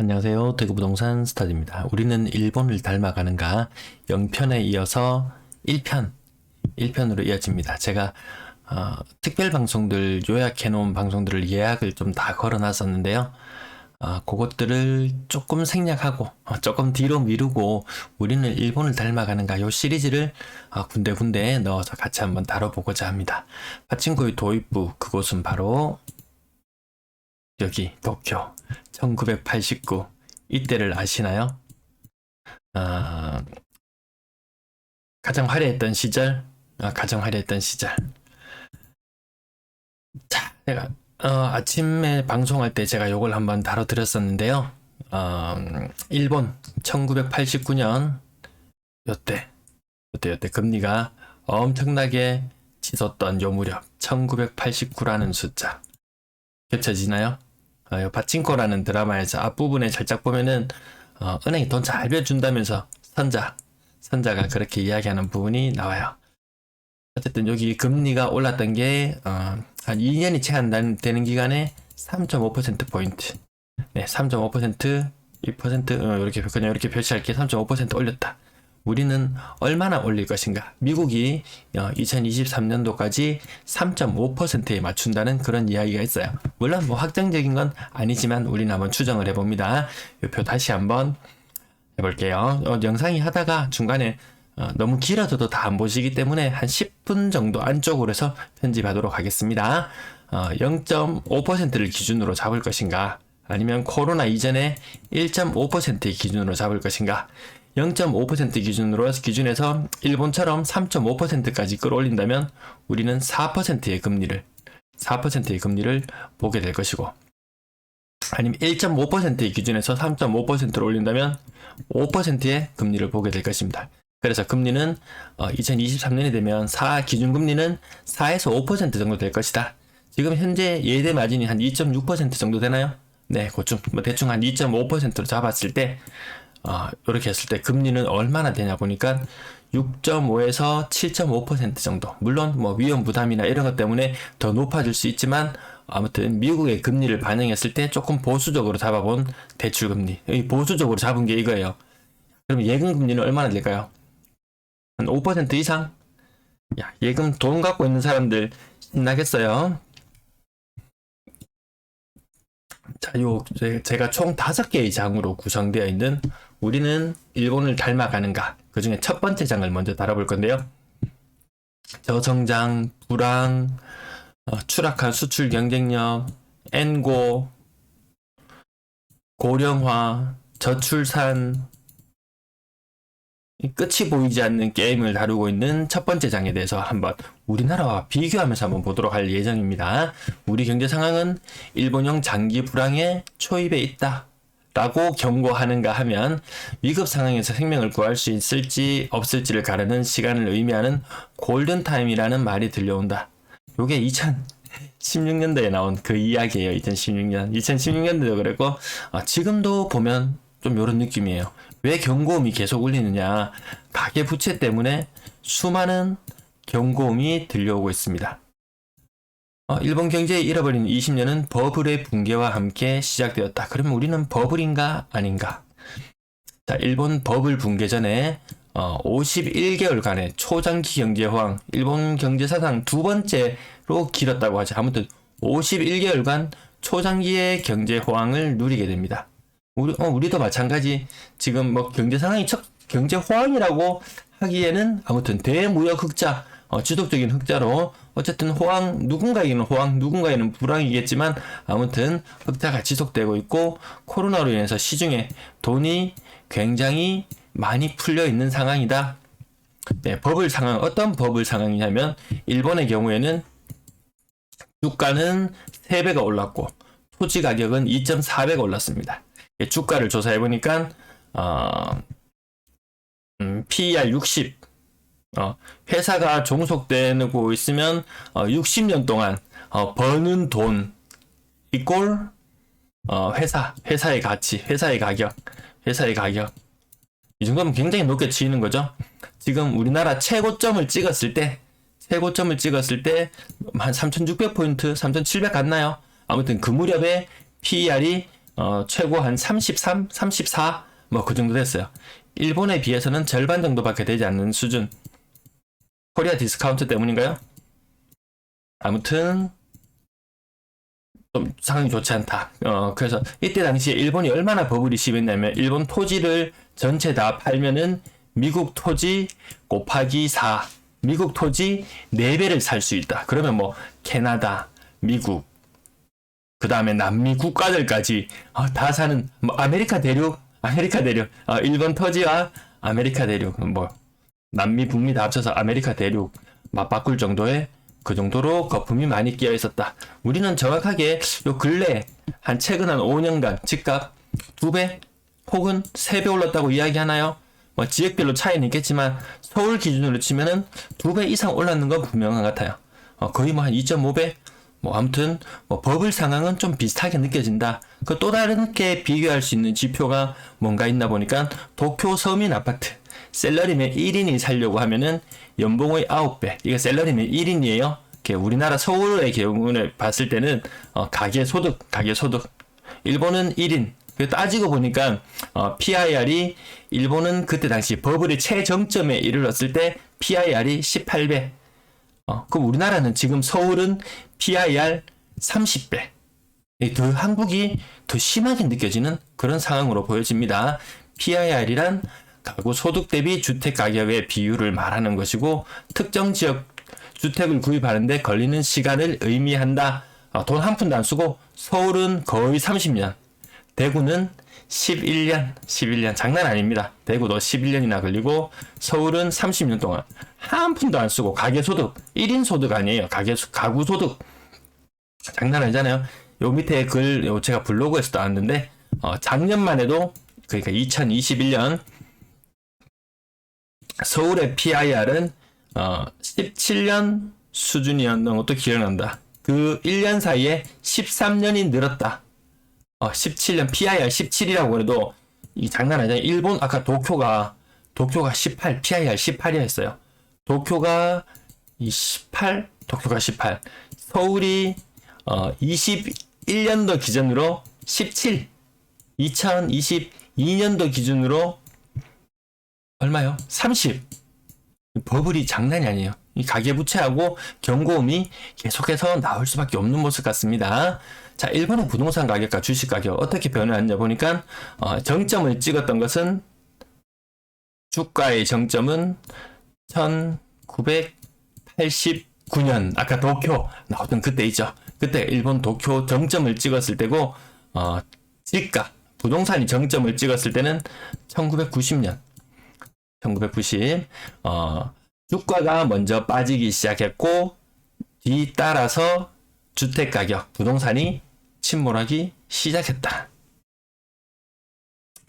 안녕하세요. 대구부동산 스타드입니다. 우리는 일본을 닮아가는가 0편에 이어서 1편으로 이어집니다. 제가 특별 방송들 요약해 놓은 방송들을 예약을 좀 다 걸어 놨었는데요. 그것들을 조금 생략하고 조금 뒤로 미루고 우리는 일본을 닮아가는가 요 시리즈를 군데군데 넣어서 같이 한번 다뤄보고자 합니다. 파친코의 도입부, 그곳은 바로 여기 도쿄 1989. 이때를 아시나요? 가장 화려했던 시절. 자, 내가 아침에 방송할 때 제가 요걸 한번 다뤄드렸었는데요. 일본 1989년 요때 금리가 엄청나게 치솟던 요 무렵 1989라는 숫자 겹쳐지나요? 파친코라는 드라마에서 앞부분에 살짝 보면은 은행이 돈 잘 빌려준다면서 선자가 그렇게 이야기하는 부분이 나와요. 어쨌든 여기 금리가 올랐던 게 한 2년이 채 안 되는 기간에 3.5%포인트, 네, 3.5%, 2%, 이렇게 표시할게. 3.5% 올렸다. 우리는 얼마나 올릴 것인가? 미국이 2023년도까지 3.5%에 맞춘다는 그런 이야기가 있어요. 물론 뭐 확정적인 건 아니지만 우리는 한번 추정을 해봅니다. 이 표 다시 한번 해볼게요. 영상이 하다가 중간에 너무 길어져도 다 안 보시기 때문에 한 10분 정도 안쪽으로 해서 편집하도록 하겠습니다. 0.5%를 기준으로 잡을 것인가? 아니면 코로나 이전에 1.5%의 기준으로 잡을 것인가? 0.5% 기준에서 일본처럼 3.5%까지 끌어올린다면 우리는 4%의 금리를 보게 될 것이고, 아니면 1.5%의 기준에서 3.5%를 올린다면 5%의 금리를 보게 될 것입니다. 그래서 금리는 2023년이 되면 기준금리는 4에서 5% 정도 될 것이다. 지금 현재 예대 마진이 한 2.6% 정도 되나요? 네, 그쯤 대충 한 2.5%로 잡았을 때 이렇게 했을 때 금리는 얼마나 되냐 보니까 6.5에서 7.5% 정도. 물론 뭐 위험 부담이나 이런 것 때문에 더 높아질 수 있지만 아무튼 미국의 금리를 반영했을 때 조금 보수적으로 잡아본 대출금리. 보수적으로 잡은 게 이거예요. 그럼 예금 금리는 얼마나 될까요? 한 5% 이상? 야, 예금 돈 갖고 있는 사람들 신나겠어요. 자, 제가 총 5개의 장으로 구성되어 있는 우리는 일본을 닮아가는가, 그 중에 첫 번째 장을 먼저 다뤄볼 건데요. 저성장, 불황, 추락한 수출 경쟁력, 엔고, 고령화, 저출산, 끝이 보이지 않는 게임을 다루고 있는 첫 번째 장에 대해서 한번 우리나라와 비교하면서 한번 보도록 할 예정입니다. 우리 경제 상황은 일본형 장기 불황의 초입에 있다 라고 경고하는가 하면 위급 상황에서 생명을 구할 수 있을지 없을지를 가르는 시간을 의미하는 골든타임이라는 말이 들려온다. 요게 2016년도에 나온 그 이야기예요. 2016년도도 그랬고 지금도 보면 좀 이런 느낌이에요. 왜 경고음이 계속 울리느냐? 가계부채 때문에 수많은 경고음이 들려오고 있습니다. 일본 경제에 잃어버린 20년은 버블의 붕괴와 함께 시작되었다. 그러면 우리는 버블인가 아닌가? 자, 일본 버블 붕괴 전에 51개월간의 초장기 경제 호황, 일본 경제 사상 두 번째로 길었다고 하죠. 아무튼 51개월간 초장기의 경제 호황을 누리게 됩니다. 우리도 마찬가지. 지금 뭐 경제 상황이 경제 호황이라고 하기에는 아무튼 대무역 흑자, 지속적인 흑자로 어쨌든 호황, 누군가에게는 호황, 누군가에는 불황이겠지만 아무튼 흑자가 지속되고 있고, 코로나로 인해서 시중에 돈이 굉장히 많이 풀려 있는 상황이다. 네, 버블 상황, 어떤 버블 상황이냐면 일본의 경우에는 주가는 3배가 올랐고 토지 가격은 2.4배가 올랐습니다. 주가를 조사해보니까 PER 60, 회사가 종속되고 있으면 60년 동안 버는 돈 이꼴 회사의 가치, 회사의 가격. 이 정도면 굉장히 높게 치이는 거죠. 지금 우리나라 최고점을 찍었을 때 한 3,600포인트, 3,700 갔나요? 아무튼 그 무렵에 PER이 최고 한 33, 34 뭐 그 정도 됐어요. 일본에 비해서는 절반 정도밖에 되지 않는 수준. 코리아 디스카운트 때문인가요? 아무튼 좀 상황이 좋지 않다. 그래서 이때 당시에 일본이 얼마나 버블이 심했냐면 일본 토지를 전체 다 팔면은 미국 토지 곱하기 4, 미국 토지 4배를 살 수 있다. 그러면 뭐 캐나다, 미국, 그 다음에 남미 국가들까지 다 사는 뭐 아메리카 대륙, 일본 토지와 아메리카 대륙, 뭐 남미, 북미 다 합쳐서 아메리카 대륙 맞바꿀 정도의 그 정도로 거품이 많이 끼어 있었다. 우리는 정확하게 요 근래 한 최근 한 5년간 집값 2배 혹은 3배 올랐다고 이야기하나요? 뭐 지역별로 차이는 있겠지만 서울 기준으로 치면은 2배 이상 올랐는 건 분명한 것 같아요. 거의 뭐 한 2.5배? 뭐 아무튼 뭐 버블 상황은 좀 비슷하게 느껴진다. 그 또 다르게 비교할 수 있는 지표가 뭔가 있나 보니까 도쿄 서민 아파트 셀러리맨 1인이 살려고 하면은 연봉의 9배. 이게 셀러리맨 1인이에요. 우리나라 서울의 경우를 봤을 때는 가계소득. 일본은 1인. 따지고 보니까 PIR이 일본은 그때 당시 버블의 최정점에 이르렀을 때 PIR이 18배. 그럼 우리나라는 지금 서울은 PIR 30배. 더 한국이 더 심하게 느껴지는 그런 상황으로 보여집니다. PIR이란 가구 소득 대비 주택 가격의 비율을 말하는 것이고 특정 지역 주택을 구입하는데 걸리는 시간을 의미한다. 돈 한 푼도 안 쓰고 서울은 거의 30년, 대구는 11년 장난 아닙니다. 대구도 11년이나 걸리고 서울은 30년 동안 한 푼도 안 쓰고 가계소득 1인 소득 아니에요. 가구 소득 장난 아니잖아요. 요 밑에 글 제가 블로그에서도 왔는데 작년만 해도 그러니까 2021년 서울의 PIR은 17년 수준이었던 것도 기억난다. 그 1년 사이에 13년이 늘었다. 17년 PIR 17이라고 해도 이 장난 아니잖아요. 일본 아까 도쿄가 18 PIR 18이었어요. 도쿄가 18 서울이 21년도 기준으로 17 2022년도 기준으로 얼마요? 30. 버블이 장난이 아니에요. 이 가계부채하고 경고음이 계속해서 나올 수밖에 없는 모습 같습니다. 자, 일본의 부동산 가격과 주식 가격 어떻게 변화했냐 보니까 정점을 찍었던 것은 주가의 정점은 1989년 아까 도쿄 나오던 그때 있죠. 그때 일본 도쿄 정점을 찍었을 때고 집가 부동산이 정점을 찍었을 때는 1990년 1990 주가가 먼저 빠지기 시작했고 뒤따라서 주택가격, 부동산이 침몰하기 시작했다.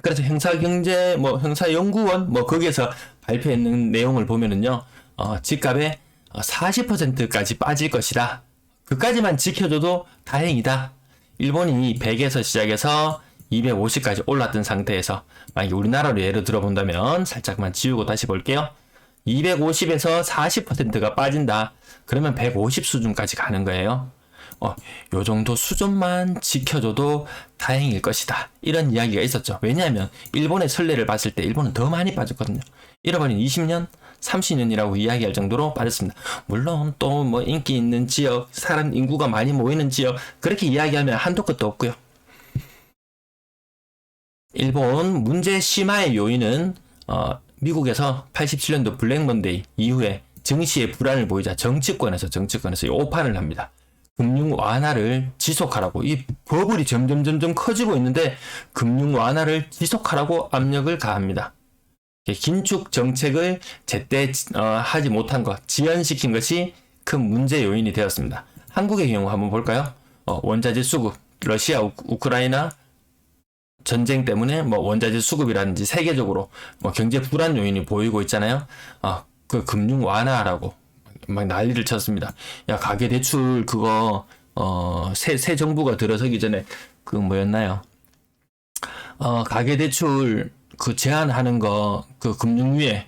그래서 형사경제, 형사연구원, 거기에서 발표했는 내용을 보면은요, 집값의 40%까지 빠질 것이다. 그까지만 지켜줘도 다행이다. 일본이 100에서 시작해서 250까지 올랐던 상태에서, 만약에 우리나라로 예를 들어본다면, 살짝만 지우고 다시 볼게요. 250에서 40%가 빠진다. 그러면 150 수준까지 가는 거예요. 요 정도 수준만 지켜줘도 다행일 것이다. 이런 이야기가 있었죠. 왜냐하면 일본의 선례를 봤을 때 일본은 더 많이 빠졌거든요. 잃어버린 20년, 30년이라고 이야기할 정도로 빠졌습니다. 물론 또 인기 있는 지역, 사람 인구가 많이 모이는 지역 그렇게 이야기하면 한도 끝도 없고요. 일본 문제 심화의 요인은 미국에서 87년도 블랙먼데이 이후에 증시의 불안을 보이자 정치권에서 오판을 합니다. 금융 완화를 지속하라고 이 버블이 점점 커지고 있는데 금융 완화를 지속하라고 압력을 가합니다. 긴축 정책을 제때 하지 못한 것, 지연시킨 것이 큰 문제 요인이 되었습니다. 한국의 경우 한번 볼까요? 원자재 수급, 러시아, 우크라이나 전쟁 때문에 원자재 수급이라든지 세계적으로 경제 불안 요인이 보이고 있잖아요. 그 금융 완화라고 막 난리를 쳤습니다. 야, 가계대출 그거 새 정부가 들어서기 전에 그 뭐였나요? 가계대출 그 제한하는 거 그 금융위에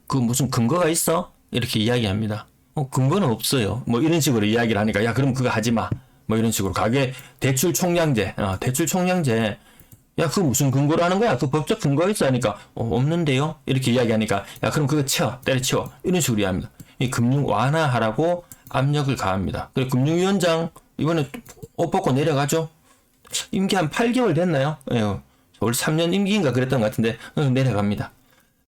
그 무슨 근거가 있어? 이렇게 이야기합니다. 근거는 없어요. 이런 식으로 이야기를 하니까 야 그럼 그거 하지 마. 뭐 이런 식으로 가계 대출 총량제, 대출 총량제. 야, 그 무슨 근거로 하는 거야? 그 법적 근거 있어? 하니까, 없는데요? 이렇게 이야기하니까, 야, 그럼 그거 때려치워. 이런 식으로 이야기합니다. 이 금융 완화하라고 압력을 가합니다. 그리고 금융위원장, 이번에 옷 벗고 내려가죠? 임기 한 8개월 됐나요? 예, 올 3년 임기인가 그랬던 것 같은데, 내려갑니다.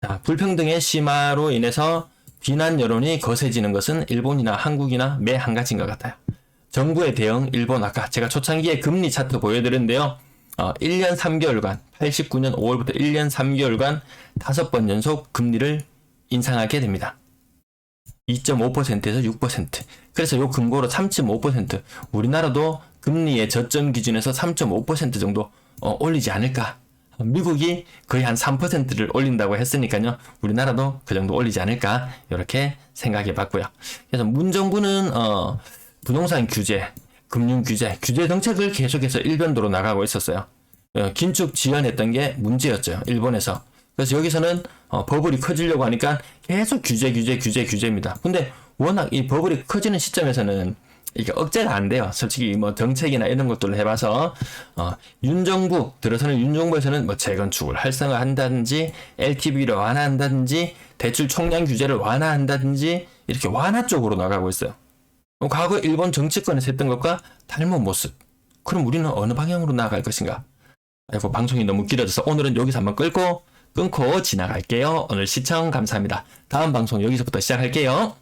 자, 불평등의 심화로 인해서 비난 여론이 거세지는 것은 일본이나 한국이나 매 한 가지인 것 같아요. 정부의 대응, 일본, 아까 제가 초창기에 금리 차트 보여드렸는데요. 1년 3개월간, 89년 5월부터 1년 3개월간 5번 연속 금리를 인상하게 됩니다. 2.5%에서 6%. 그래서 요 근거로 3.5%. 우리나라도 금리의 저점 기준에서 3.5% 정도 올리지 않을까. 미국이 거의 한 3%를 올린다고 했으니까요. 우리나라도 그 정도 올리지 않을까. 이렇게 생각해 봤고요. 그래서 문정부는 부동산 규제, 금융 규제 정책을 계속해서 일변도로 나가고 있었어요. 긴축 지연했던 게 문제였죠. 일본에서. 그래서 여기서는 버블이 커지려고 하니까 계속 규제입니다. 근데 워낙 이 버블이 커지는 시점에서는 이게 억제가 안 돼요. 솔직히 뭐 정책이나 이런 것들을 해봐서 윤정부 들어서는 윤정부에서는 뭐 재건축을 활성화한다든지 LTV를 완화한다든지 대출 총량 규제를 완화한다든지 이렇게 완화 쪽으로 나가고 있어요. 과거 일본 정치권에서 했던 것과 닮은 모습. 그럼 우리는 어느 방향으로 나아갈 것인가? 아이고, 방송이 너무 길어져서 오늘은 여기서 한번 끊고 지나갈게요. 오늘 시청 감사합니다. 다음 방송 여기서부터 시작할게요.